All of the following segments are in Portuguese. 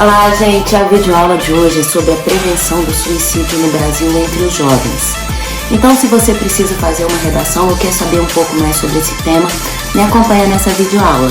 Olá, gente! A videoaula de hoje é sobre a prevenção do suicídio no Brasil entre os jovens. Então, se você precisa fazer uma redação ou quer saber um pouco mais sobre esse tema, me acompanha nessa videoaula.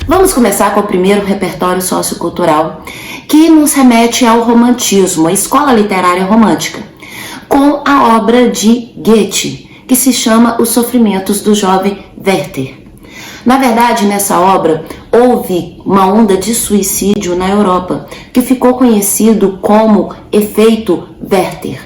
Vamos começar com o primeiro repertório sociocultural, que nos remete ao romantismo, a escola literária romântica, com a obra de Goethe, que se chama Os Sofrimentos do Jovem Werther. Na verdade, nessa obra, houve uma onda de suicídio na Europa, que ficou conhecido como efeito Werther.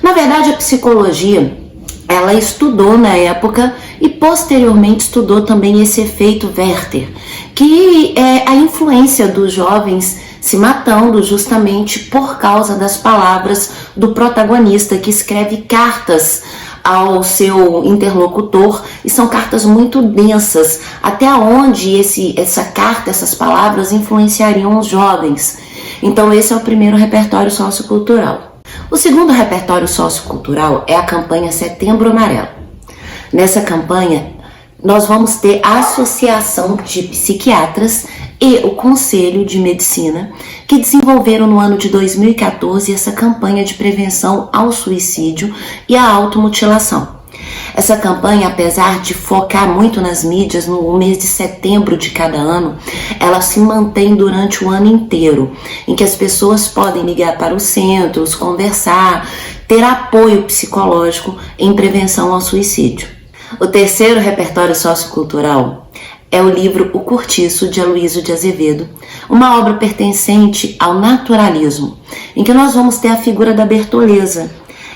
Na verdade, a psicologia, ela estudou na época e posteriormente estudou também esse efeito Werther, que é a influência dos jovens se matando justamente por causa das palavras do protagonista, que escreve cartas ao seu interlocutor, e são cartas muito densas, até onde essa carta, essas palavras influenciariam os jovens. Então esse é o primeiro repertório sociocultural. O segundo repertório sociocultural é a campanha Setembro Amarelo. Nessa campanha nós vamos ter a Associação de Psiquiatras e o Conselho de Medicina, que desenvolveram no ano de 2014 essa campanha de prevenção ao suicídio e à automutilação. Essa campanha, apesar de focar muito nas mídias no mês de setembro de cada ano, ela se mantém durante o ano inteiro, em que as pessoas podem ligar para os centros, conversar, ter apoio psicológico em prevenção ao suicídio. O terceiro repertório sociocultural é o livro O Cortiço, de Aloysio de Azevedo, uma obra pertencente ao naturalismo, em que nós vamos ter a figura da Bertoleza,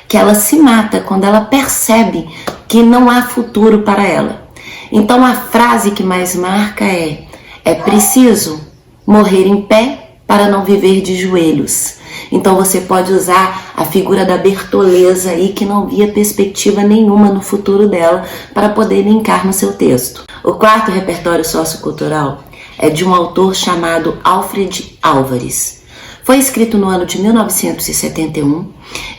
que ela se mata quando ela percebe que não há futuro para ela. Então a frase que mais marca é preciso morrer em pé para não viver de joelhos. Então você pode usar a figura da Bertoleza aí, que não via perspectiva nenhuma no futuro dela, para poder linkar no seu texto. O quarto repertório sociocultural é de um autor chamado Alfred Álvares. Foi escrito no ano de 1971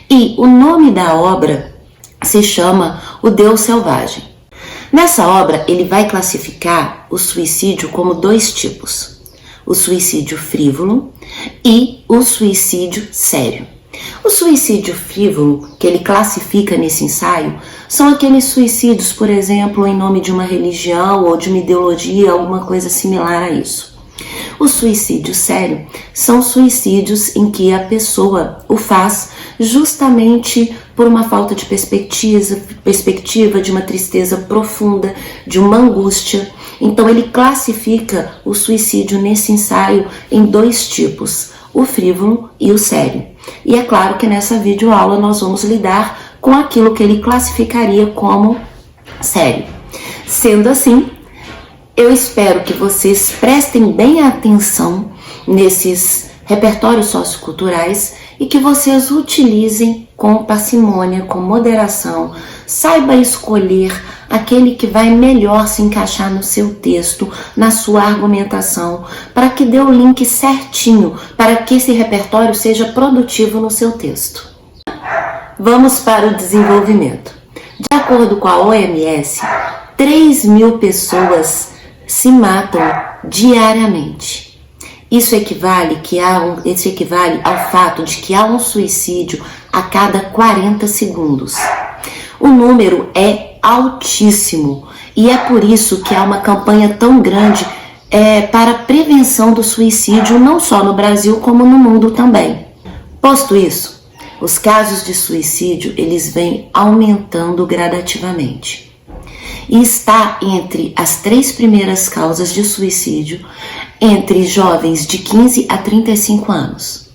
e o nome da obra se chama O Deus Selvagem. Nessa obra ele vai classificar o suicídio como dois tipos: o suicídio frívolo e o suicídio sério. O suicídio frívolo, que ele classifica nesse ensaio, são aqueles suicídios, por exemplo, em nome de uma religião ou de uma ideologia, alguma coisa similar a isso. O suicídio sério são suicídios em que a pessoa o faz justamente por uma falta de perspectiva, de uma tristeza profunda, de uma angústia. Então ele classifica o suicídio nesse ensaio em dois tipos: o frívolo e o sério. E é claro que nessa videoaula nós vamos lidar com aquilo que ele classificaria como sério. Sendo assim, eu espero que vocês prestem bem atenção nesses repertórios socioculturais e que vocês utilizem com parcimônia, com moderação, saiba escolher aquele que vai melhor se encaixar no seu texto, na sua argumentação, para que dê o link certinho, para que esse repertório seja produtivo no seu texto. Vamos para o desenvolvimento. De acordo com a OMS, 3.000 pessoas se matam diariamente. Isso equivale ao fato de que há um suicídio a cada 40 segundos. O número é altíssimo e é por isso que há uma campanha tão grande para a prevenção do suicídio, não só no Brasil como no mundo também. Posto isso, os casos de suicídio eles vêm aumentando gradativamente e está entre as 3 primeiras causas de suicídio entre jovens de 15 a 35 anos.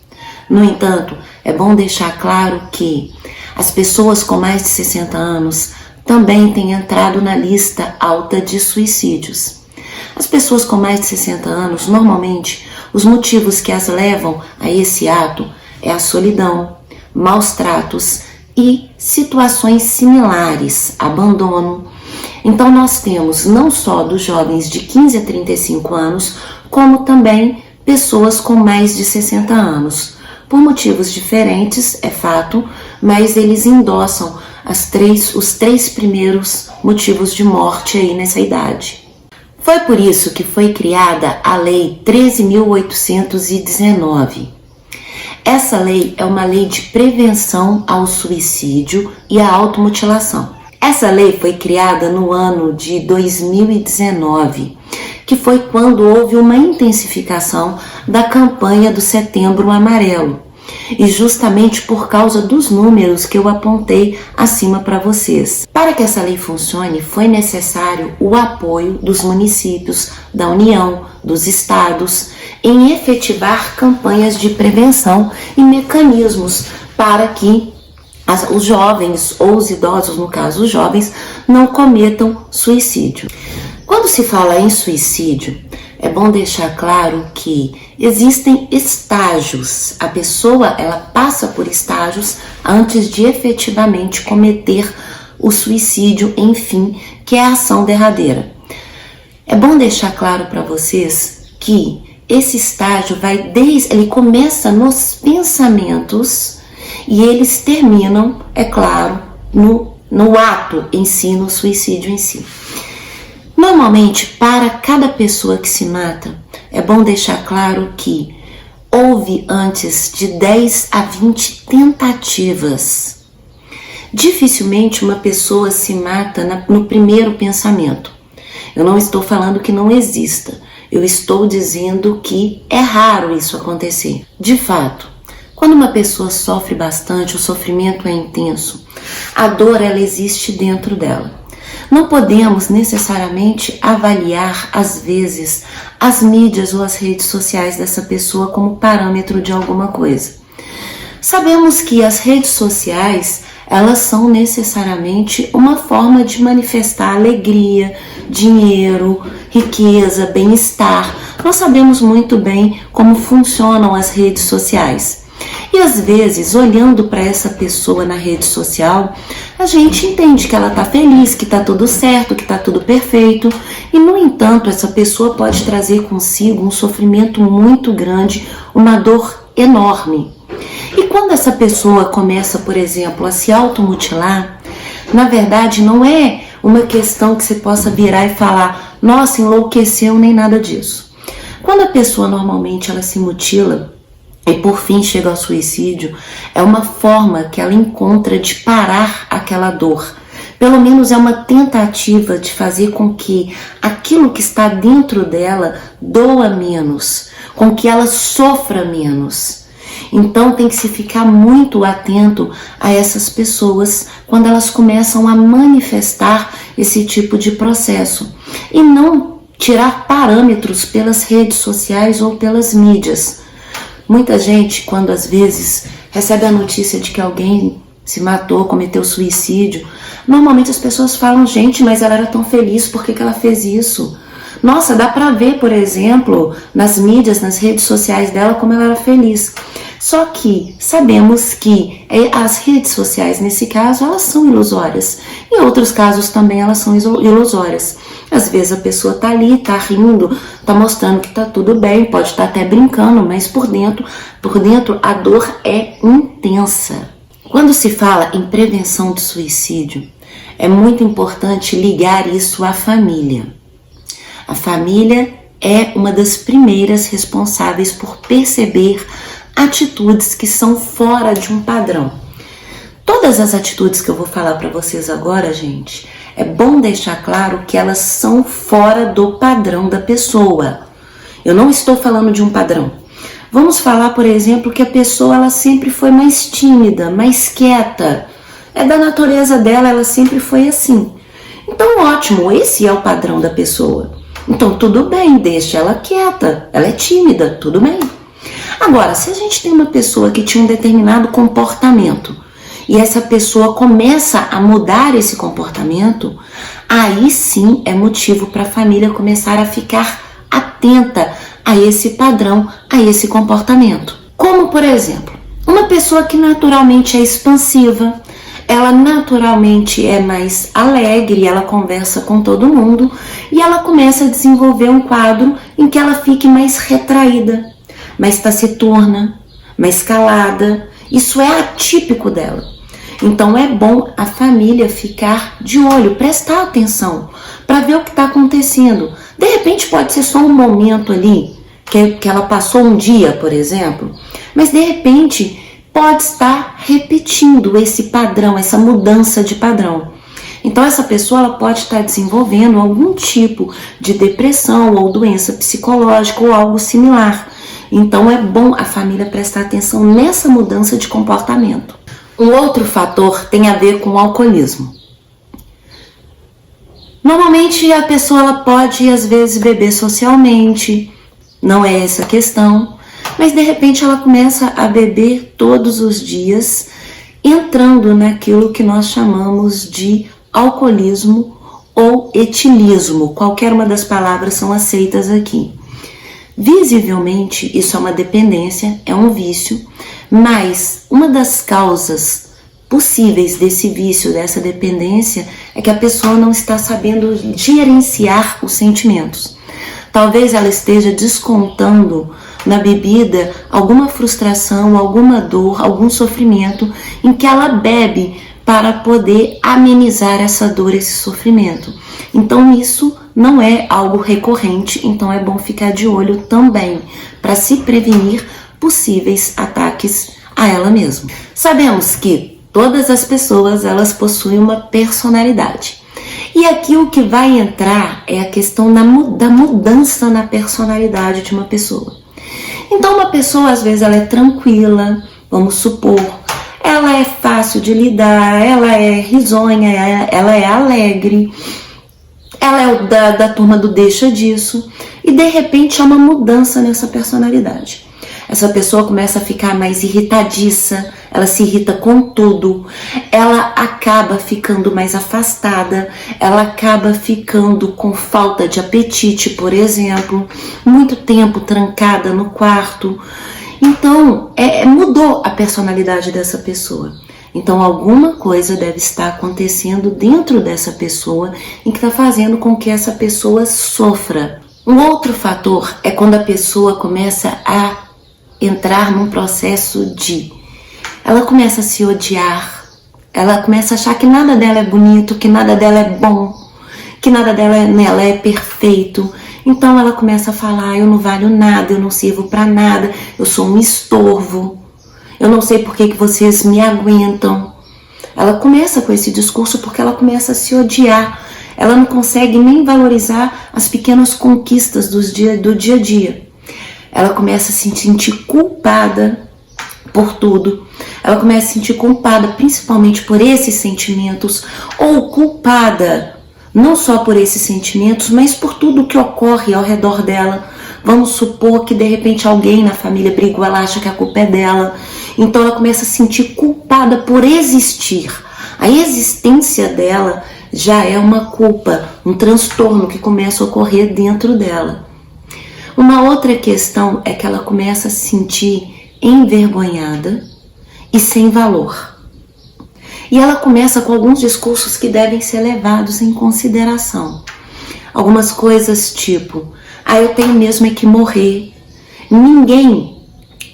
No entanto, é bom deixar claro que as pessoas com mais de 60 anos também têm entrado na lista alta de suicídios. As pessoas com mais de 60 anos, normalmente, os motivos que as levam a esse ato é a solidão, maus tratos e situações similares, abandono. Então nós temos não só dos jovens de 15 a 35 anos, como também pessoas com mais de 60 anos. Por motivos diferentes, é fato, mas eles endossam os três primeiros motivos de morte aí nessa idade. Foi por isso que foi criada a Lei 13.819. Essa lei é uma lei de prevenção ao suicídio e à automutilação. Essa lei foi criada no ano de 2019, que foi quando houve uma intensificação da campanha do Setembro Amarelo. E justamente por causa dos números que eu apontei acima para vocês. Para que essa lei funcione, foi necessário o apoio dos municípios, da União, dos estados, em efetivar campanhas de prevenção e mecanismos para que os jovens ou os idosos, no caso os jovens, não cometam suicídio. Quando se fala em suicídio, é bom deixar claro que existem estágios. A pessoa, ela passa por estágios antes de efetivamente cometer o suicídio, enfim, que é a ação derradeira. É bom deixar claro para vocês que esse estágio ele começa nos pensamentos e eles terminam, é claro, no ato em si, no suicídio em si. Normalmente, para cada pessoa que se mata, é bom deixar claro que houve antes de 10 a 20 tentativas. Dificilmente uma pessoa se mata no primeiro pensamento. Eu não estou falando que não exista, eu estou dizendo que é raro isso acontecer. De fato, quando uma pessoa sofre bastante, o sofrimento é intenso, a dor ela existe dentro dela. Não podemos necessariamente avaliar, às vezes, as mídias ou as redes sociais dessa pessoa como parâmetro de alguma coisa. Sabemos que as redes sociais, elas são necessariamente uma forma de manifestar alegria, dinheiro, riqueza, bem-estar. Nós sabemos muito bem como funcionam as redes sociais. E às vezes, olhando para essa pessoa na rede social, a gente entende que ela está feliz, que está tudo certo, que está tudo perfeito. E, no entanto, essa pessoa pode trazer consigo um sofrimento muito grande, uma dor enorme. E quando essa pessoa começa, por exemplo, a se automutilar, na verdade não é uma questão que você possa virar e falar, nossa, enlouqueceu, nem nada disso. Quando a pessoa normalmente ela se mutila, e por fim chega ao suicídio, é uma forma que ela encontra de parar aquela dor. Pelo menos é uma tentativa de fazer com que aquilo que está dentro dela doa menos, com que ela sofra menos. Então tem que se ficar muito atento a essas pessoas quando elas começam a manifestar esse tipo de processo. E não tirar parâmetros pelas redes sociais ou pelas mídias. Muita gente, quando às vezes recebe a notícia de que alguém se matou, cometeu suicídio, normalmente as pessoas falam, gente, mas ela era tão feliz, por que ela fez isso? Nossa, dá pra ver, por exemplo, nas mídias, nas redes sociais dela, como ela era feliz. Só que sabemos que as redes sociais, nesse caso, elas são ilusórias. Em outros casos também elas são ilusórias. Às vezes a pessoa tá ali, tá rindo, tá mostrando que tá tudo bem, pode estar até brincando, mas por dentro a dor é intensa. Quando se fala em prevenção do suicídio, é muito importante ligar isso à família. A família é uma das primeiras responsáveis por perceber atitudes que são fora de um padrão. Todas as atitudes que eu vou falar para vocês agora, gente, é bom deixar claro que elas são fora do padrão da pessoa. Eu não estou falando de um padrão. Vamos falar, por exemplo, que a pessoa ela sempre foi mais tímida, mais quieta. É da natureza dela, ela sempre foi assim. Então, ótimo, esse é o padrão da pessoa. Então, tudo bem, deixa ela quieta. Ela é tímida, tudo bem. Agora, se a gente tem uma pessoa que tinha um determinado comportamento e essa pessoa começa a mudar esse comportamento, aí sim é motivo para a família começar a ficar atenta a esse padrão, a esse comportamento. Como, por exemplo, uma pessoa que naturalmente é expansiva, ela naturalmente é mais alegre, ela conversa com todo mundo e ela começa a desenvolver um quadro em que ela fique mais retraída, mais taciturna, mais calada. Isso é atípico dela. Então é bom a família ficar de olho, prestar atenção para ver o que está acontecendo. De repente pode ser só um momento ali, que ela passou um dia, por exemplo, mas de repente pode estar repetindo esse padrão, essa mudança de padrão. Então essa pessoa ela pode estar desenvolvendo algum tipo de depressão ou doença psicológica ou algo similar. Então é bom a família prestar atenção nessa mudança de comportamento. Um outro fator tem a ver com o alcoolismo. Normalmente a pessoa ela pode às vezes beber socialmente, não é essa a questão, mas de repente ela começa a beber todos os dias, entrando naquilo que nós chamamos de alcoolismo ou etilismo. Qualquer uma das palavras são aceitas aqui. Visivelmente, isso é uma dependência, é um vício, mas uma das causas possíveis desse vício, dessa dependência, é que a pessoa não está sabendo gerenciar os sentimentos. Talvez ela esteja descontando na bebida alguma frustração, alguma dor, algum sofrimento em que ela bebe para poder amenizar essa dor, esse sofrimento. Então isso não é algo recorrente, então é bom ficar de olho também para se prevenir possíveis ataques a ela mesma. Sabemos que todas as pessoas elas possuem uma personalidade. E aqui o que vai entrar é a questão da mudança na personalidade de uma pessoa. Então uma pessoa às vezes ela é tranquila, vamos supor, ela é fácil de lidar, ela é risonha, ela é alegre, ela é da turma do deixa disso, e de repente há uma mudança nessa personalidade. Essa pessoa começa a ficar mais irritadiça, ela se irrita com tudo, ela acaba ficando mais afastada, ela acaba ficando com falta de apetite, por exemplo, muito tempo trancada no quarto. Então, mudou a personalidade dessa pessoa. Então, alguma coisa deve estar acontecendo dentro dessa pessoa em que está fazendo com que essa pessoa sofra. Um outro fator é quando a pessoa começa a entrar num processo ela começa a se odiar, ela começa a achar que nada dela é bonito, que nada dela é bom, que nada nela é perfeito. Então ela começa a falar, eu não valho nada, eu não sirvo para nada, eu sou um estorvo, eu não sei por que vocês me aguentam. Ela começa com esse discurso porque ela começa a se odiar, ela não consegue nem valorizar as pequenas conquistas do dia a dia. Ela começa a se sentir culpada por tudo. Ela começa a se sentir culpada principalmente por esses sentimentos, ou culpada não só por esses sentimentos, mas por tudo que ocorre ao redor dela. Vamos supor que de repente alguém na família brigou, ela acha que a culpa é dela. Então ela começa a se sentir culpada por existir. A existência dela já é uma culpa, um transtorno que começa a ocorrer dentro dela. Uma outra questão é que ela começa a se sentir envergonhada e sem valor. E ela começa com alguns discursos que devem ser levados em consideração. Algumas coisas tipo, eu tenho mesmo é que morrer. Ninguém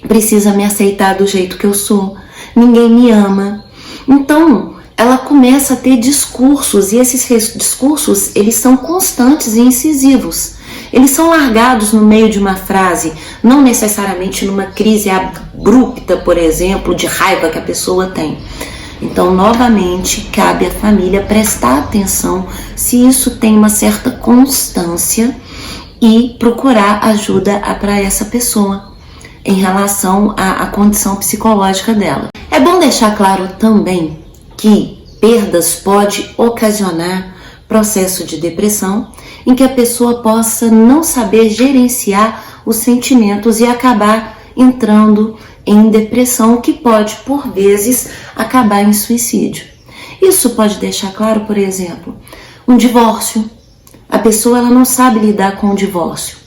precisa me aceitar do jeito que eu sou. Ninguém me ama. Então, ela começa a ter discursos, e esses discursos, eles são constantes e incisivos. Eles são largados no meio de uma frase, não necessariamente numa crise abrupta, por exemplo, de raiva que a pessoa tem. Então, novamente, cabe à família prestar atenção se isso tem uma certa constância e procurar ajuda para essa pessoa em relação à condição psicológica dela. É bom deixar claro também que perdas pode ocasionar processo de depressão, em que a pessoa possa não saber gerenciar os sentimentos e acabar entrando em depressão, o que pode, por vezes, acabar em suicídio. Isso pode deixar claro, por exemplo, um divórcio. A pessoa ela não sabe lidar com o divórcio.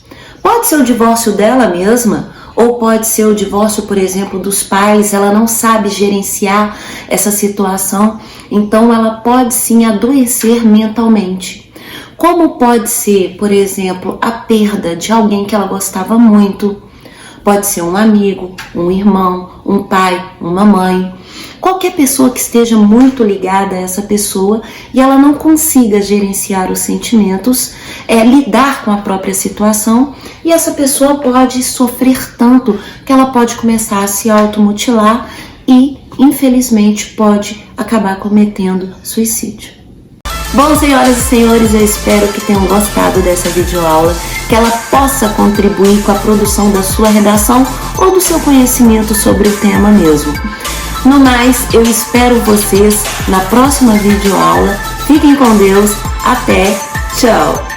Pode ser o divórcio dela mesma, ou pode ser o divórcio, por exemplo, dos pais. Ela não sabe gerenciar essa situação, então ela pode sim adoecer mentalmente. Como pode ser, por exemplo, a perda de alguém que ela gostava muito. Pode ser um amigo, um irmão, um pai, uma mãe. qualquer pessoa que esteja muito ligada a essa pessoa e ela não consiga gerenciar os sentimentos, lidar com a própria situação, e essa pessoa pode sofrer tanto que ela pode começar a se automutilar e, infelizmente, pode acabar cometendo suicídio. Bom, senhoras e senhores, eu espero que tenham gostado dessa videoaula, que ela possa contribuir com a produção da sua redação ou do seu conhecimento sobre o tema mesmo. No mais, eu espero vocês na próxima videoaula. Fiquem com Deus. Até. Tchau.